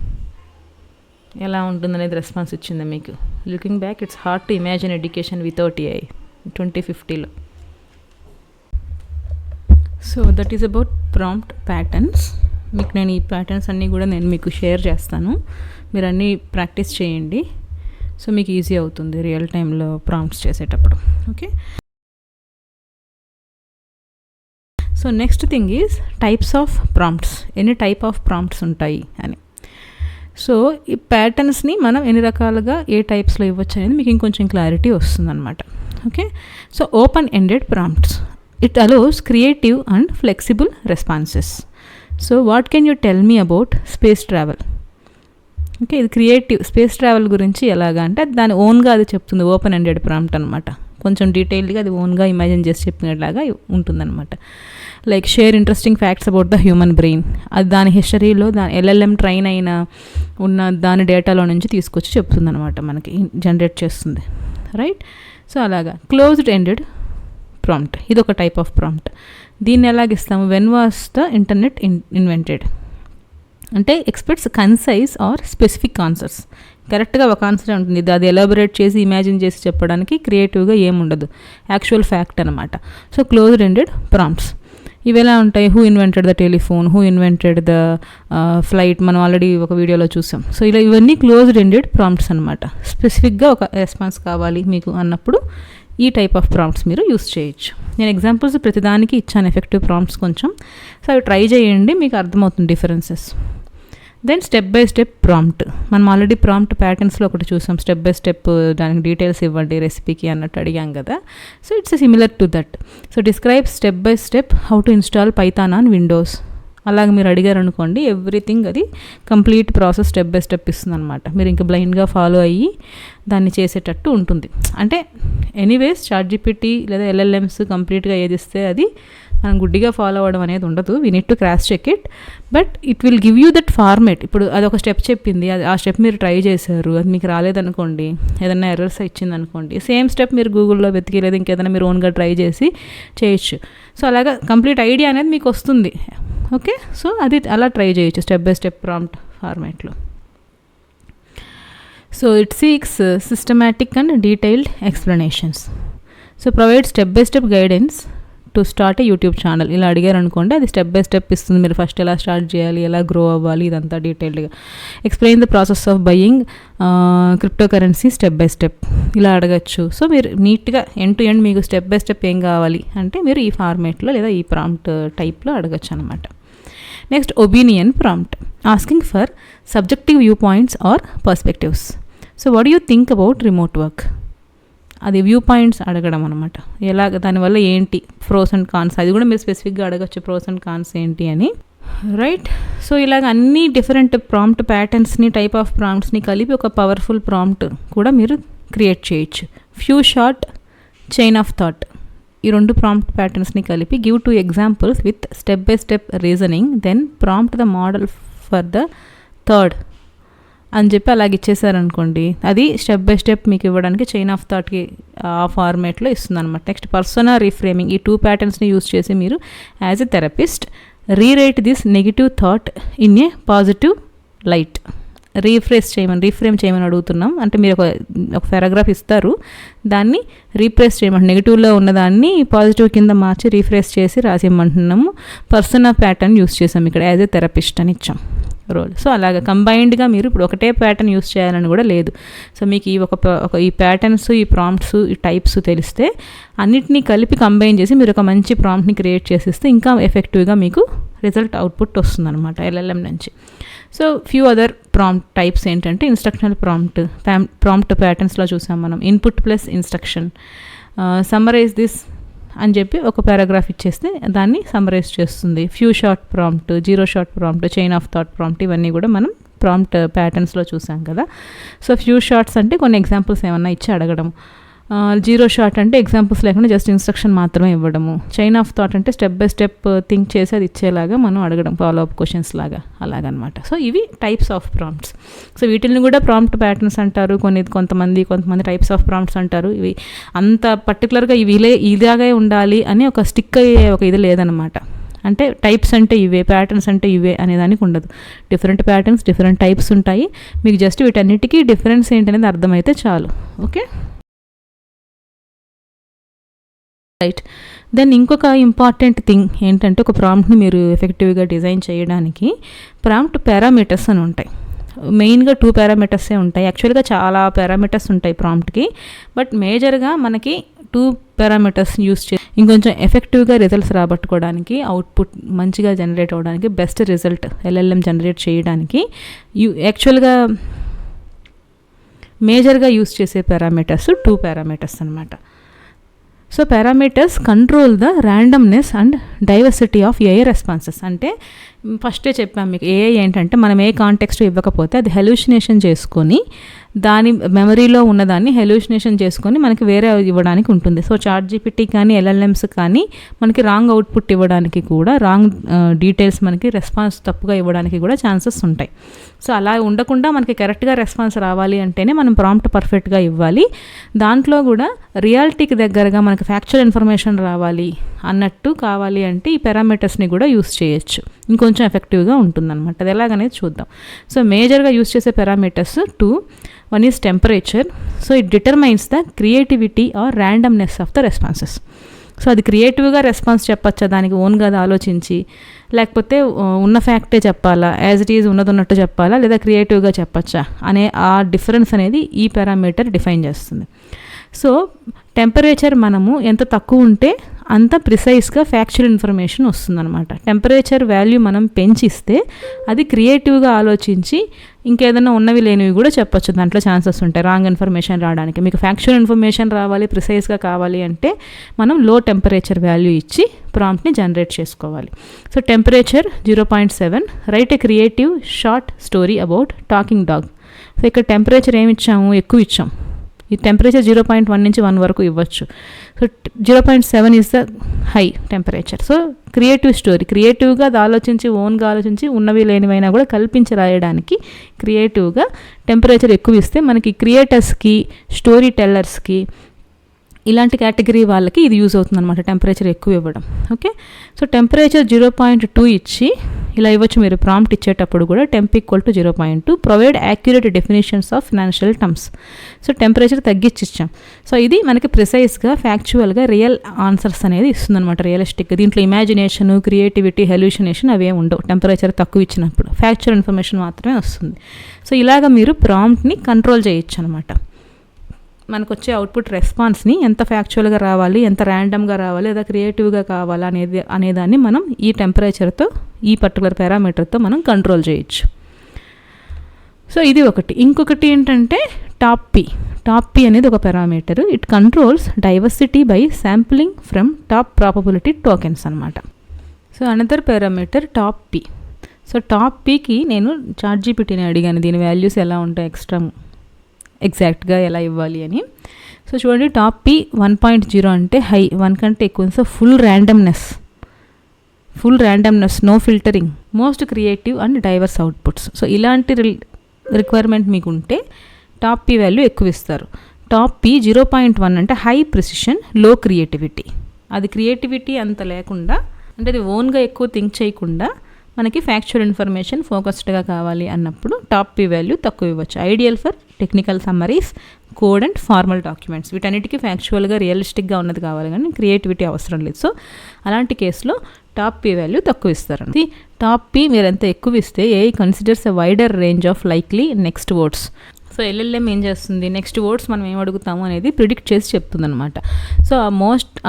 ఎలా ఉంటుంది అనేది రెస్పాన్స్ ఇచ్చింది మీకు. Looking back it's hard to imagine education without AI 2050లో. So that is about prompt patterns. మీకు నేను ఈ ప్యాటర్న్స్ అన్నీ కూడా నేను మీకు షేర్ చేస్తాను, మీరు అన్నీ ప్రాక్టీస్ చేయండి. సో మీకు ఈజీ అవుతుంది రియల్ టైంలో ప్రాంప్ట్స్ చేసేటప్పుడు. Okay, so next thing is types of prompts. ఎన్ని టైప్ ఆఫ్ ప్రాంప్ట్స్ ఉంటాయి అని. సో ఈ ప్యాటర్న్స్ని మనం ఎన్ని రకాలుగా ఏ టైప్స్లో ఇవ్వచ్చు అనేది మీకు ఇంకొంచెం క్లారిటీ వస్తుందన్నమాట. Okay, so open ended prompts, it allows creative and flexible responses. So what can you tell me about space travel? Okay, ఇది క్రియేటివ్ స్పేస్ ట్రావెల్ గురించి ఎలాగా అంటే దాని ఓన్గా అది చెప్తుంది. ఓపెన్ ఎండెడ్ ప్రాంప్ట్ అనమాట, కొంచెం డీటెయిల్డ్గా అది ఓన్గా ఇమాజిన్ చేసి చెప్పినట్లాగా ఉంటుందన్నమాట. Like share interesting facts about the human brain, అది దాని హిస్టరీలో దాని LLM ట్రైన్ అయిన ఉన్న దాని డేటాలో నుంచి తీసుకొచ్చి చెప్తుంది అనమాట, మనకి జనరేట్ చేస్తుంది. రైట్, సో అలాగా క్లోజ్డ్ ఎండెడ్ ప్రాంప్ట్, ఇది ఒక టైప్ ఆఫ్ ప్రాంప్ట్. దీన్ని ఎలాగిస్తాము? When was the internet invented అంటే expects concise or specific answers. కరెక్ట్గా ఒక ఆన్సర్ ఉంటుంది, అది ఎలాబొరేట్ చేసి ఇమాజిన్ చేసి చెప్పడానికి క్రియేటివ్గా ఏముండదు, యాక్చువల్ ఫ్యాక్ట్ అనమాట. సో క్లోజ్డ్ ఎండెడ్ ప్రాంప్ట్స్ ఇవి ఎలా ఉంటాయి? Who invented the telephone, who invented the flight, మనం ఆల్రెడీ ఒక వీడియోలో చూసాం. సో ఇలా ఇవన్నీ క్లోజ్డ్ ఎండెడ్ ప్రాంప్ట్స్ అనమాట. స్పెసిఫిక్గా ఒక రెస్పాన్స్ కావాలి మీకు అన్నప్పుడు ఈ టైప్ ఆఫ్ ప్రాంప్ట్స్ మీరు యూస్ చేయొచ్చు. నేను ఎగ్జాంపుల్స్ ప్రతిదానికి ఇచ్చాను, ఎఫెక్టివ్ ప్రాంప్ట్స్ కొంచెం. సో అవి ట్రై చేయండి, మీకు అర్థమవుతుంది differences. Then step by step prompt, మనం ఆల్రెడీ ప్రాంప్ట్ ప్యాటర్న్స్లో ఒకటి చూసాం. స్టెప్ బై స్టెప్ దానికి డీటెయిల్స్ ఇవ్వండి రెసిపీకి అన్నట్టు అడిగాం కదా. So it's similar to that. So describe step by step how to install Python on Windows. అలాగే మీరు అడిగారు అనుకోండి, ఎవ్రీథింగ్ అది complete process step by step ఇస్తుంది అనమాట. మీరు ఇంకా బ్లైండ్గా ఫాలో అయ్యి దాన్ని చేసేటట్టు ఉంటుంది. అంటే ఎనీవేస్ ChatGPT లేదా LLMs కంప్లీట్గా ఏది ఇస్తే అది మనం గుడ్డిగా ఫాలో అవ్వడం అనేది ఉండదు. We need to cross check it, but it will give you that format. ఇప్పుడు అది ఒక స్టెప్ చెప్పింది, అది ఆ స్టెప్ మీరు ట్రై చేశారు, అది మీకు రాలేదనుకోండి, ఏదైనా ఎర్రర్స్ ఇచ్చిందనుకోండి, సేమ్ స్టెప్ మీరు గూగుల్లో వెతికి లేదా ఇంకేదైనా మీరు ఓన్గా ట్రై చేసి చేయొచ్చు. సో అలాగా కంప్లీట్ ఐడియా అనేది మీకు వస్తుంది. ఓకే, సో అది అలా ట్రై చేయొచ్చు స్టెప్ బై స్టెప్ ప్రాంప్ట్ ఫార్మాట్లో. So it seeks systematic and detailed explanations. So provide step by step guidance to start a YouTube channel. ఇలా అడిగారు అనుకోండి, అది స్టెప్ బై స్టెప్ ఇస్తుంది. మీరు ఫస్ట్ ఎలా స్టార్ట్ చేయాలి, ఎలా గ్రో అవ్వాలి, ఇదంతా డీటెయిల్డ్గా. Explain the process of buying crypto currency step by step, ఇలా అడగచ్చు. సో మీరు నీట్గా ఎండ్ టు ఎండ్ మీకు స్టెప్ బై స్టెప్ ఏం కావాలి అంటే మీరు ఈ ఫార్మేట్లో లేదా ఈ ప్రాంప్ట్ టైప్లో అడగచ్చు అనమాట. Next opinion prompt, asking for subjective view points or perspectives. So what you think about remote work, అది వ్యూ పాయింట్స్ అడగడం అనమాట. ఎలాగ దానివల్ల ఏంటి ప్రోస్ అండ్ కాన్స్, అది కూడా మీరు స్పెసిఫిక్గా అడగచ్చు, ప్రోస్ అండ్ కాన్స్ ఏంటి అని. రైట్, సో ఇలాగ అన్ని డిఫరెంట్ ప్రాంప్ట్ ప్యాటర్న్స్ని టైప్ ఆఫ్ ప్రాంప్ట్స్ని కలిపి ఒక పవర్ఫుల్ ప్రాంప్ట్ కూడా మీరు క్రియేట్ చేయొచ్చు. Few shot chain of thought, ఈ రెండు ప్రాంప్ట్ ప్యాటర్న్స్ని కలిపి give 2 examples with step by step reasoning, then prompt the model for the third అని చెప్పి అలాగ ఇచ్చేసారనుకోండి, అది స్టెప్ బై స్టెప్ మీకు ఇవ్వడానికి చైన్ ఆఫ్ థాట్కి ఆ ఫార్మేట్లో ఇస్తుంది అనమాట. నెక్స్ట్ పర్సోనా రీఫ్రేమింగ్, ఈ 2 ప్యాటర్న్స్ని యూస్ చేసి మీరు as a therapist rewrite this negative thought in a positive light. Reframe చేయమని అడుగుతున్నాం. అంటే మీరు ఒక పారాగ్రాఫ్ ఇస్తారు, దాన్ని రీప్లేస్ చేయమంటే నెగిటివ్లో ఉన్నదాన్ని పాజిటివ్ కింద మార్చి రీఫ్రేస్ చేసి రాసేయమంటున్నాము. పర్సోనా ప్యాటర్న్ యూస్ చేసాం ఇక్కడ యాజ్ ఎ థెరపిస్ట్ అని ఇచ్చాం రోల్. సో అలాగా కంబైన్డ్గా మీరు ఇప్పుడు ఒకటే ప్యాటర్న్ యూస్ చేయాలని కూడా లేదు. సో మీకు ఈ ప్యాటర్న్స్, ఈ ప్రాంప్ట్స్, ఈ టైప్స్ తెలిస్తే అన్నిటినీ కలిపి కంబైన్ చేసి మీరు ఒక మంచి ప్రాంప్ట్ని క్రియేట్ చేసిస్తే ఇంకా ఎఫెక్టివ్గా మీకు రిజల్ట్ అవుట్పుట్ వస్తుందన్నమాట LLM నుంచి. So few other prompt types ఏంటంటే ఇన్స్ట్రక్షనల్ ప్రాంప్ట్ ప్యాటర్న్స్లో చూసాం మనం. Input plus instruction, summarise this అని చెప్పి ఒక పారాగ్రాఫ్ ఇచ్చేస్తే దాన్ని సమ్మరైజ్ చేస్తుంది. Few short prompt, 0 short prompt, chain of thought prompt, ఇవన్నీ కూడా మనం ప్రాంప్ట్ ప్యాటర్న్స్లో చూసాం కదా. సో ఫ్యూ షార్ట్స్ అంటే కొన్ని ఎగ్జాంపుల్స్ ఏమన్నా ఇచ్చి అడగడం. జీరో షాట్ అంటే ఎగ్జాంపుల్స్ లేకుండా జస్ట్ ఇన్స్ట్రక్షన్ మాత్రమే ఇవ్వడము. చైన్ ఆఫ్ థాట్ అంటే స్టెప్ బై స్టెప్ థింక్ చేసి అది ఇచ్చేలాగా మనం అడగడం, ఫాలో అప్ క్వశ్చన్స్ లాగా అలాగనమాట. సో ఇవి టైప్స్ ఆఫ్ ప్రాంప్ట్స్. సో వీటిని కూడా ప్రాంప్ట్ ప్యాటర్న్స్ అంటారు. కొంతమంది టైప్స్ ఆఫ్ ప్రాంప్ట్స్ అంటారు. ఇవి అంత పర్టికులర్గా ఇలాగే ఉండాలి అని ఒక స్టిక్ అయ్యే ఒక ఇది లేదనమాట. అంటే టైప్స్ అంటే ఇవే, ప్యాటర్న్స్ అంటే ఇవే అనేదానికి ఉండదు. డిఫరెంట్ ప్యాటర్న్స్, డిఫరెంట్ టైప్స్ ఉంటాయి. మీకు జస్ట్ వీటన్నిటికీ డిఫరెన్స్ ఏంటనేది అర్థమైతే చాలు. Okay, right. దెన్ ఇంకొక ఇంపార్టెంట్ థింగ్ ఏంటంటే, ఒక ప్రాంప్ట్ని మీరు ఎఫెక్టివ్గా డిజైన్ చేయడానికి ప్రాంప్ట్ పారామీటర్స్ అని ఉంటాయి. మెయిన్గా 2 పారామీటర్సే ఉంటాయి. యాక్చువల్గా చాలా పారామీటర్స్ ఉంటాయి ప్రాంప్ట్కి, బట్ మేజర్గా మనకి 2 పారామీటర్స్ యూస్ చేసి ఇంకొంచెం ఎఫెక్టివ్గా రిజల్ట్స్ రాబట్టుకోవడానికి, అవుట్పుట్ మంచిగా జనరేట్ అవ్వడానికి, బెస్ట్ రిజల్ట్ ఎల్ఎల్ఎం జనరేట్ చేయడానికి యాక్చువల్గా మేజర్గా యూస్ చేసే పారామీటర్స్ 2 పారామీటర్స్ అనమాట. So parameters control the randomness and diversity of AI responses. అంటే ఫస్టే చెప్పాం మీకు, ఏఐ ఏంటంటే మనం ఏ కాంటెక్స్ట్ ఇవ్వకపోతే అది హెల్యూసినేషన్ చేసుకొని దాని మెమరీలో ఉన్నదాన్ని హెల్యూసినేషన్ చేసుకొని మనకి వేరే ఇవ్వడానికి ఉంటుంది. సో చాట్‌జీపీటీ కానీ ఎల్ఎల్ఎమ్స్ కానీ మనకి రాంగ్ అవుట్పుట్ ఇవ్వడానికి కూడా, రాంగ్ డీటెయిల్స్ మనకి రెస్పాన్స్ తప్పుగా ఇవ్వడానికి కూడా ఛాన్సెస్ ఉంటాయి. సో అలా ఉండకుండా మనకి కరెక్ట్గా రెస్పాన్స్ రావాలి అంటేనే మనం ప్రాంప్ట్ పర్ఫెక్ట్గా ఇవ్వాలి. దాంట్లో కూడా రియాలిటీకి దగ్గరగా మనకి ఫ్యాక్చువల్ ఇన్ఫర్మేషన్ రావాలి అన్నట్టు కావాలి అంటే ఈ పారామీటర్స్ని కూడా యూస్ చేయొచ్చు. ఇంకొంచెం ఎఫెక్టివ్గా ఉంటుందన్నమాట. అది ఎలాగనేది చూద్దాం. సో మేజర్గా యూస్ చేసే parameters 2. One is temperature. So it determines the creativity or randomness of the responses. So అది క్రియేటివ్గా రెస్పాన్స్ చెప్పచ్చా, దానికి ఓన్గా అది ఆలోచించి, లేకపోతే ఉన్న ఫ్యాక్టే చెప్పాలా, యాజ్ ఇట్ ఈజ్ ఉన్నట్టు చెప్పాలా, లేదా క్రియేటివ్గా చెప్పచ్చా అనే ఆ డిఫరెన్స్ అనేది ఈ పారామీటర్ డిఫైన్ చేస్తుంది. సో టెంపరేచర్ మనము ఎంత తక్కువ ఉంటే అంత ప్రిసైజ్గా ఫ్యాక్చువల్ ఇన్ఫర్మేషన్ వస్తుందన్నమాట. టెంపరేచర్ వాల్యూ మనం పెంచిస్తే అది క్రియేటివ్గా ఆలోచించి ఇంకేదైనా ఉన్నవి లేనివి కూడా చెప్పొచ్చు. దాంట్లో ఛాన్సెస్ ఉంటాయి రాంగ్ ఇన్ఫర్మేషన్ రావడానికి. మీకు ఫ్యాక్చువల్ ఇన్ఫర్మేషన్ రావాలి, ప్రిసైజ్గా కావాలి అంటే మనం లో టెంపరేచర్ వాల్యూ ఇచ్చి ప్రాంప్ట్ని జనరేట్ చేసుకోవాలి. So temperature 0.7, right a creative short story about talking dog. So ఇక్కడ టెంపరేచర్ ఏమి ఇచ్చాము, ఎక్కువ ఇచ్చాం. ఈ టెంపరేచర్ 0.1 నుంచి 1 వరకు ఇవ్వచ్చు. So 0.7 is the high temperature. So creative story, క్రియేటివ్గా అది ఆలోచించి, ఓన్గా ఆలోచించి ఉన్నవి లేనివైనా కూడా కల్పించి రాయడానికి క్రియేటివ్గా టెంపరేచర్ ఎక్కువ ఇస్తే మనకి క్రియేటర్స్కి, స్టోరీ టెల్లర్స్కి, ఇలాంటి కేటగిరీ వాళ్ళకి ఇది యూజ్ అవుతుంది అనమాట, టెంపరేచర్ ఎక్కువ ఇవ్వడం. ఓకే, సో టెంపరేచర్ 0.2 ఇచ్చి ఇలా ఇవ్వచ్చు మీరు ప్రాంప్ట్ ఇచ్చేటప్పుడు కూడా. Temp equal to 0.2, provide accurate definitions of financial terms. So temperature తగ్గించి ఇచ్చాం. సో ఇది మనకి ప్రిసైజ్గా, ఫ్యాక్చువల్గా రియల్ ఆన్సర్స్ అనేది ఇస్తుందన్నమాట, రియలిస్టిక్గా. దీంట్లో ఇమాజినేషన్, క్రియేటివిటీ, హెల్యూషనేషన్ అవేం ఉండవు టెంపరేచర్ తక్కువ ఇచ్చినప్పుడు. ఫ్యాక్చువల్ ఇన్ఫర్మేషన్ మాత్రమే వస్తుంది. సో ఇలాగ మీరు ప్రాంప్ట్ని కంట్రోల్ చేయొచ్చు అనమాట. మనకు వచ్చే అవుట్పుట్ రెస్పాన్స్ని ఎంత ఫ్యాక్చువల్గా రావాలి, ఎంత ర్యాండమ్గా రావాలి, లేదా క్రియేటివ్గా కావాలా అనేదాన్ని మనం ఈ టెంపరేచర్తో, ఈ పర్టికులర్ పారామీటర్తో మనం కంట్రోల్ చేయొచ్చు. సో ఇది ఒకటి. ఇంకొకటి ఏంటంటే టాప్ పి అనేది ఒక parameter. It controls diversity by sampling from top probability tokens అనమాట. So another parameter top P. So top పికి నేను చాట్‌జీపీటీని అడిగాను దీని వాల్యూస్ ఎలా ఉంటాయి, ఎగ్జాక్ట్గా ఎలా ఇవ్వాలి అని. సో చూడండి, టాప్ పి 1.0 అంటే హై, 1 కంటే ఎక్కువ. So full randomness, no filtering, most creative and diverse outputs. So ఇలాంటి రిక్వైర్మెంట్ మీకు ఉంటే టాప్ పి వాల్యూ ఎక్కువ ఇస్తారు. టాప్ పి 0.1 అంటే హై ప్రిసిషన్, లో క్రియేటివిటీ. అది క్రియేటివిటీ అంత లేకుండా, అంటే అది ఓన్గా ఎక్కువ థింక్ చేయకుండా మనకి ఫ్యాక్చువల్ ఇన్ఫర్మేషన్ ఫోకస్డ్గా కావాలి అన్నప్పుడు టాప్ పి వాల్యూ తక్కువ ఇవ్వచ్చు. Ideal for technical summaries, code and formal documents. వీటన్నిటికీ ఫ్యాక్చువల్గా, రియలిస్టిక్గా ఉన్నది కావాలి కానీ క్రియేటివిటీ అవసరం లేదు. సో అలాంటి కేసులో టాప్ పి వాల్యూ తక్కువ ఇస్తారండి. టాప్ పి మీరు ఎంత ఎక్కువ ఇస్తే AI considers a wider range of likely next words. So LLM ఏం చేస్తుంది, నెక్స్ట్ వర్డ్స్ మనం ఏం అడుగుతాము అనేది ప్రిడిక్ట్ చేసి చెప్తుంది అనమాట. సో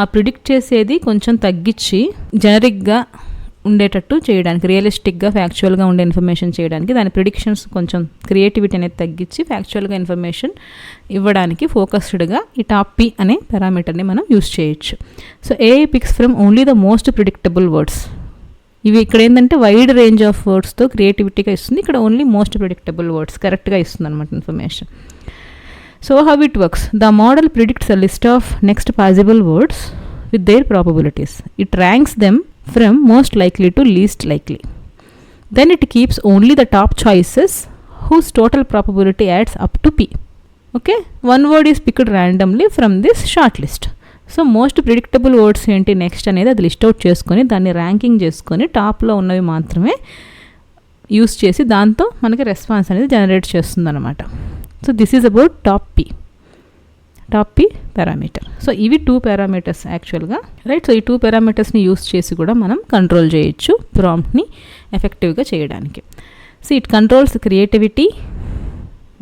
ఆ ప్రిడిక్ట్ చేసేది కొంచెం తగ్గించి జనరిక్గా ఉండేటట్టు చేయడానికి, రియలిస్టిక్గా, ఫ్యాక్చువల్గా ఉండే ఇన్ఫర్మేషన్ చేయడానికి, దాని ప్రిడిక్షన్స్ కొంచెం క్రియేటివిటీ అనేది తగ్గించి ఫ్యాక్చువల్గా ఇన్ఫర్మేషన్ ఇవ్వడానికి ఫోకస్డ్గా ఈ టాప్ పి అనే పారామీటర్ని మనం యూస్ చేయొచ్చు. So AI picks from only the most predictable words. ఇవి ఇక్కడ ఏంటంటే వైడ్ రేంజ్ ఆఫ్ వర్డ్స్తో క్రియేటివిటీగా ఇస్తుంది, ఇక్కడ ఓన్లీ మోస్ట్ ప్రిడిక్టబుల్ వర్డ్స్ కరెక్ట్గా ఇస్తుంది అనమాట information. So how it works? The model predicts a list of next possible words with their probabilities. It ranks them from most likely to least likely. Then it keeps only the top choices whose total probability adds up to p. Okay, one word is picked randomly from this short list. So most predictable words ఏంటి next అనేది అది list out చేసుకొని దాన్ని ranking చేసుకొని టాప్లో ఉన్నవి మాత్రమే use చేసి దాంతో మనకి రెస్పాన్స్ అనేది జనరేట్ చేస్తుంది అనమాట. So this is about top P parameter. So ఇవి 2 పారామీటర్స్ యాక్చువల్గా, రైట్. సో ఈ 2 పారామీటర్స్ని యూస్ చేసి కూడా మనం కంట్రోల్ చేయొచ్చు ప్రాంప్ట్ని ఎఫెక్టివ్గా చేయడానికి. So it controls creativity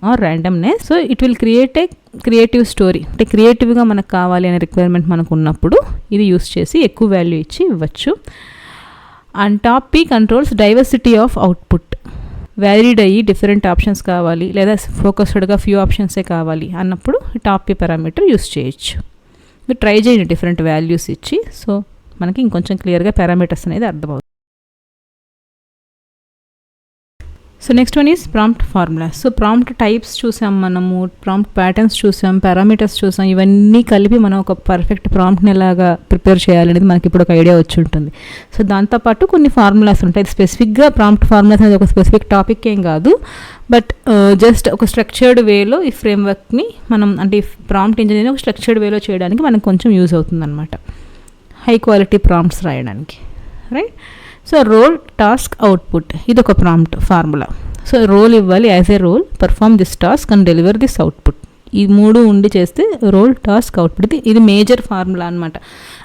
or randomness. So it will create a creative story. అంటే క్రియేటివ్గా మనకు కావాలి అనే రిక్వైర్మెంట్ మనకు ఉన్నప్పుడు ఇది యూస్ చేసి ఎక్కువ వాల్యూ ఇచ్చి ఇవ్వచ్చు. And top P controls diversity of output. Valid అయ్యి డిఫరెంట్ ఆప్షన్స్ కావాలి లేదా ఫోకస్డ్గా ఫ్యూ ఆప్షన్సే కావాలి అన్నప్పుడు టాప్ పి పారామీటర్ యూస్ చేయొచ్చు. మీరు ట్రై చేయండి డిఫరెంట్ వాల్యూస్ ఇచ్చి. సో మనకి ఇంకొంచెం క్లియర్గా పారామీటర్స్ అనేది అర్థమవుతుంది. So next one is prompt formulas. So prompt types చూసాం మనము, ప్రాంప్ట్ ప్యాటర్న్స్ చూసాం, పారామీటర్స్ చూసాం. ఇవన్నీ కలిపి మనం ఒక పర్ఫెక్ట్ ప్రాంప్ట్ని ఎలాగా ప్రిపేర్ చేయాలనేది మనకి ఇప్పుడు ఒక ఐడియా వచ్చి ఉంటుంది. సో దాంతోపాటు కొన్ని ఫార్ములాస్ ఉంటాయి. స్పెసిఫిక్గా ప్రాంప్ట్ ఫార్ములాస్ అనేది ఒక స్పెసిఫిక్ టాపిక్ ఏం కాదు, బట్ జస్ట్ ఒక స్ట్రక్చర్డ్ వేలో ఈ ఫ్రేమ్వర్క్ని మనం అంటే ప్రాంప్ట్ ఇంజనీరింగ్ ఒక స్ట్రక్చర్డ్ వేలో చేయడానికి మనకు కొంచెం యూజ్ అవుతుంది అనమాట, హై క్వాలిటీ ప్రాంప్ట్స్ రాయడానికి, right. So role, task, output ఇది ఒక ప్రాంప్ట్ ఫార్ములా. సో రోల్ ఇవ్వాలి, as a role perform this task and deliver this output. ఈ 3 ఉండి చేస్తే రోల్, టాస్క్, అవుట్పుట్. ఇది మేజర్ ఫార్ములా అనమాట.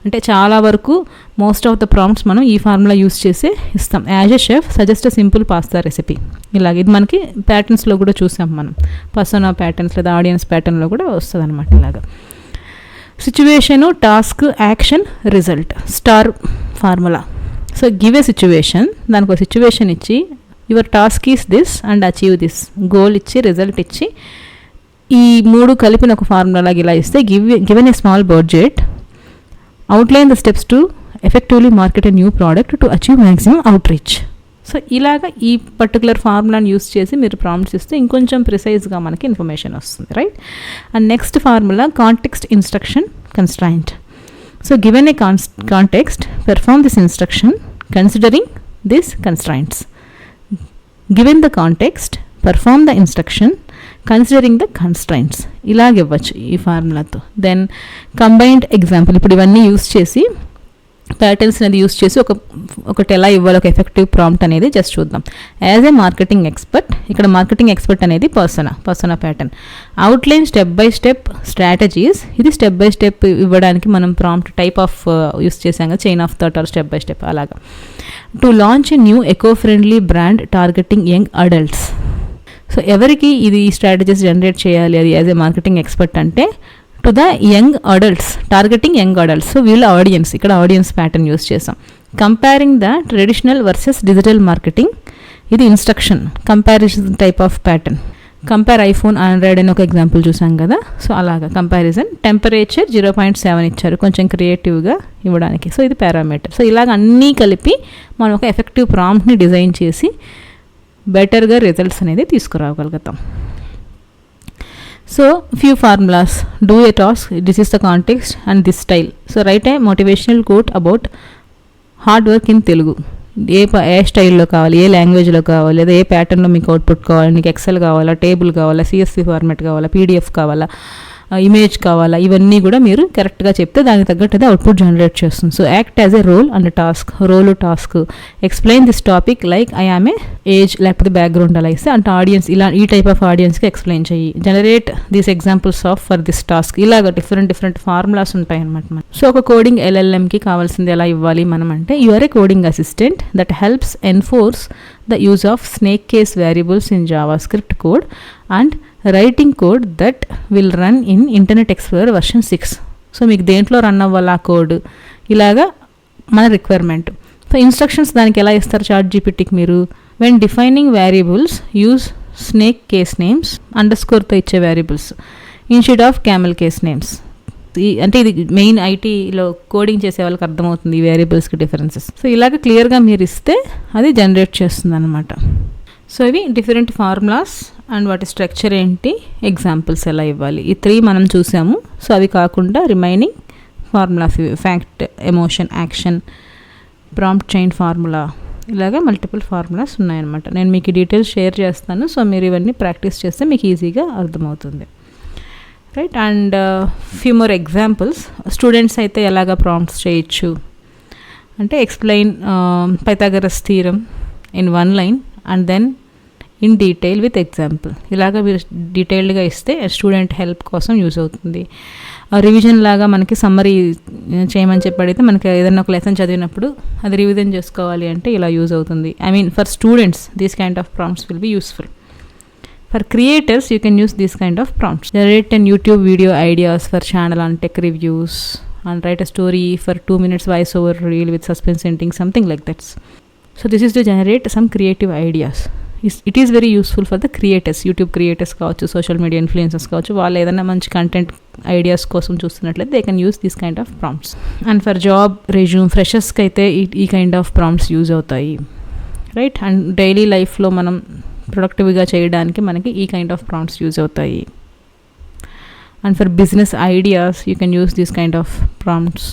అంటే చాలా వరకు మోస్ట్ ఆఫ్ ద ప్రాంప్ట్స్ మనం ఈ ఫార్ములా యూస్ చేసే ఇస్తాం. As a chef suggest a simple pasta recipe. ఇలాగ ఇది మనకి ప్యాటర్న్స్లో కూడా చూసాం మనం, పర్సోనా ప్యాటర్న్స్ లేదా ఆడియన్స్ ప్యాటర్న్లో కూడా వస్తుంది అనమాట. ఇలాగా situation, task, action, result. Star formula. So give a situation, దానికి ఒక సిచ్యువేషన్ ఇచ్చి your task is this and achieve this, goal ఇచ్చి రిజల్ట్ ఇచ్చి ఈ 3 కలిపిన ఒక ఫార్ములా లాగా ఇలా ఇస్తే given a small budget outline the steps to effectively market a new product to achieve maximum out reach. So ఇలాగ ఈ పర్టికులర్ ఫార్ములాని యూస్ చేసి మీరు ప్రాంప్ట్స్ ఇస్తే ఇంకొంచెం ప్రిసైజ్గా మనకి ఇన్ఫర్మేషన్ వస్తుంది, right. And next formula context, instruction, constraint. So given a context, perform this instruction considering these constraints. Given the context, perform the instruction considering the constraints. ఇలాగ ఇవ్వచ్చు ఈ ఫార్ములాతో. Then combined example. ఇప్పుడు ఇవన్నీ use చేసి patterns అనేది use చేసి ఒకటి ఎలా ఇవ్వాలి ఒక ఎఫెక్టివ్ ప్రాంప్ట్ అనేది జస్ట్ చూద్దాం. యాజ్ ఏ మార్కెటింగ్ ఎక్స్పర్ట్, ఇక్కడ మార్కెటింగ్ ఎక్స్పర్ట్ అనేది persona pattern. Outline step by step strategies. ఇది స్టెప్ బై స్టెప్ ఇవ్వడానికి మనం ప్రాంప్ట్ టైప్ ఆఫ్ యూస్ చేసాం కదా, chain of thought or step by step అలాగా. To launch a new eco friendly brand targeting young adults. So ఎవరికి ఇది strategies generate చేయాలి అది యాజ్ ఏ మార్కెటింగ్ ఎక్స్పర్ట్ అంటే to the young adults, targeting young adults. So వీళ్ళ audience, ఇక్కడ audience pattern use చేసాం. Comparing the traditional versus digital marketing. ఇది instruction comparison type of pattern. Compare iPhone, Android అని ఒక example చూసాం కదా. So అలాగా కంపారిజన్. టెంపరేచర్ 0.7 ఇచ్చారు కొంచెం క్రియేటివ్గా ఇవ్వడానికి. సో ఇది పారామీటర్. సో ఇలాగ అన్నీ కలిపి మనం ఒక ఎఫెక్టివ్ ప్రాంప్ట్ని డిజైన్ చేసి బెటర్గా రిజల్ట్స్ అనేది తీసుకురాగలుగుతాం. So few formulas. Do a task, this is the context and this style. So write a motivational quote about hard work in Telugu. ఏ స్టైల్లో కావాలి, ఏ లాంగ్వేజ్లో కావాలి, లేదా ఏ ప్యాటర్న్లో మీకు అవుట్పుట్ కావాలి, మీకు ఎక్సెల్ కావాలా, టేబుల్ కావాలా, సిఎస్వి ఫార్మాట్ కావాలా, పీడిఎఫ్ కావాలా, ఇమేజ్ కావాలా, ఇవన్నీ కూడా మీరు కరెక్ట్గా చెప్తే దానికి తగ్గట్టు అవుట్పుట్ జనరేట్ చేస్తుంది. So act as a role and task. Role, task. Explain this topic like I am a age, లేకపోతే బ్యాక్గ్రౌండ్ అలా ఇస్తే అంటే ఆడియన్స్ ఇలా ఈ టైప్ ఆఫ్ ఆడియన్స్కి ఎక్స్ప్లెయిన్ చెయ్యి. Generate these examples of for this task. ఇలాగ డిఫరెంట్ ఫార్ములాస్ ఉంటాయి అనమాట. సో ఒక కోడింగ్ ఎల్ఎల్ఎంకి కావాల్సింది ఎలా ఇవ్వాలి మనం అంటే you are a coding assistant that helps enforce the use of snake case variables in JavaScript code and writing code that will run in Internet Explorer version 6. So మీకు దేంట్లో run అవ్వాలి ఆ code, ఇలాగా మన requirement. So instructions దానికి ఎలా ఇస్తారు chat జీపీటీకి మీరు? When defining variables use snake case names అండర్స్కోర్తో ఇచ్చే variables instead of camel case names. అంటే ఇది మెయిన్ ఐటీలో కోడింగ్ చేసే వాళ్ళకి అర్థమవుతుంది ఈ వేరియబుల్స్కి డిఫరెన్సెస్. సో ఇలాగ క్లియర్గా మీరు ఇస్తే అది జనరేట్ చేస్తుంది అనమాట. సో ఇవి డిఫరెంట్ ఫార్ములాస్ అండ్ వాటి స్ట్రక్చర్ ఏంటి, ఎగ్జాంపుల్స్ ఎలా ఇవ్వాలి, ఈ 3 మనం చూసాము. సో అవి కాకుండా remaining formula, fact, emotion, action, prompt chain formula, ఇలాగా మల్టిపుల్ ఫార్ములాస్ ఉన్నాయన్నమాట. నేను మీకు డీటెయిల్స్ షేర్ చేస్తాను. సో మీరు ఇవన్నీ ప్రాక్టీస్ చేస్తే మీకు ఈజీగా అర్థమవుతుంది, right. And few more examples. Students అయితే ఎలాగ ప్రాంప్ట్స్ చేయొచ్చు అంటే, explain Pythagoras theorem in 1 line and then in detail with example. ఇలాగ మీరు డీటెయిల్డ్గా ఇస్తే స్టూడెంట్ హెల్ప్ కోసం యూజ్ అవుతుంది. రివిజన్ లాగా మనకి సమ్మరీ చేయమని చెప్పి అడిగితే మనకి ఏదైనా ఒక లెసన్ చదివినప్పుడు అది రివిజన్ చేసుకోవాలి అంటే ఇలా యూజ్ అవుతుంది. I mean for students these kind of prompts will be useful. For creators you can use these kind of prompts. Generate an YouTube video ideas for channel on tech reviews and write a story for 2 minutes voice over reel with suspense ending, something like that. So this is to generate some creative ideas. It is very useful for the creators, YouTube creators కావచ్చు, social media influencers కావచ్చు. వాళ్ళు ఏదైనా మంచి content ideas కోసం చూస్తున్నట్లయితే they can use this kind of prompts. And for job resume ఫ్రెషర్స్కి అయితే ఈ కైండ్ ఆఫ్ ప్రాంప్ట్స్ యూజ్ అవుతాయి, రైట్. అండ్ డైలీ లైఫ్లో మనం ప్రొడక్టివ్గా చేయడానికి మనకి ఈ కైండ్ ఆఫ్ ప్రాంప్ట్స్ యూజ్ అవుతాయి. And for business ideas you can use this kind of prompts.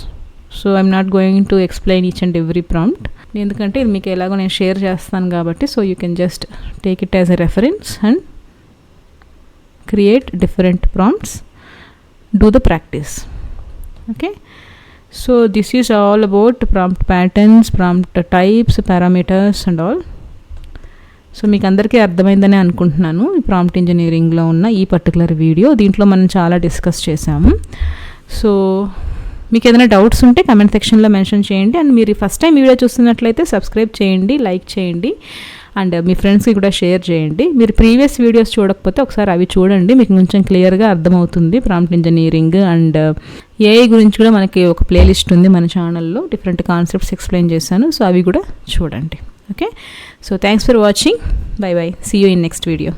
So I'm not going to explain each and every prompt, ఎందుకంటే ఇది మీకు ఎలాగో నేను షేర్ చేస్తాను కాబట్టి. So you can just take it as a reference and create different prompts, do the practice. Okay, so this is all about prompt patterns, prompt types, parameters and all. So మీకు అందరికీ అర్థమైందని అనుకుంటున్నాను ఈ prompt ఇంజనీరింగ్లో ఉన్న ఈ particular video. దీంట్లో మనం చాలా డిస్కస్ చేసాము. సో మీకు ఏదైనా డౌట్స్ ఉంటే కమెంట్ సెక్షన్లో మెన్షన్ చేయండి. అండ్ మీరు ఫస్ట్ టైం వీడియో చూస్తున్నట్లయితే సబ్స్క్రైబ్ చేయండి, లైక్ చేయండి, అండ్ మీ ఫ్రెండ్స్కి కూడా షేర్ చేయండి. మీరు ప్రీవియస్ వీడియోస్ చూడకపోతే ఒకసారి అవి చూడండి, మీకు కొంచెం క్లియర్గా అర్థమవుతుంది ప్రాంప్ట్ ఇంజనీరింగ్. అండ్ ఏఐ గురించి కూడా మనకి ఒక ప్లేలిస్ట్ ఉంది మన ఛానల్లో, డిఫరెంట్ కాన్సెప్ట్స్ ఎక్స్ప్లెయిన్ చేశాను. సో అవి కూడా చూడండి. Okay, so thanks for watching. Bye bye, see you in next video.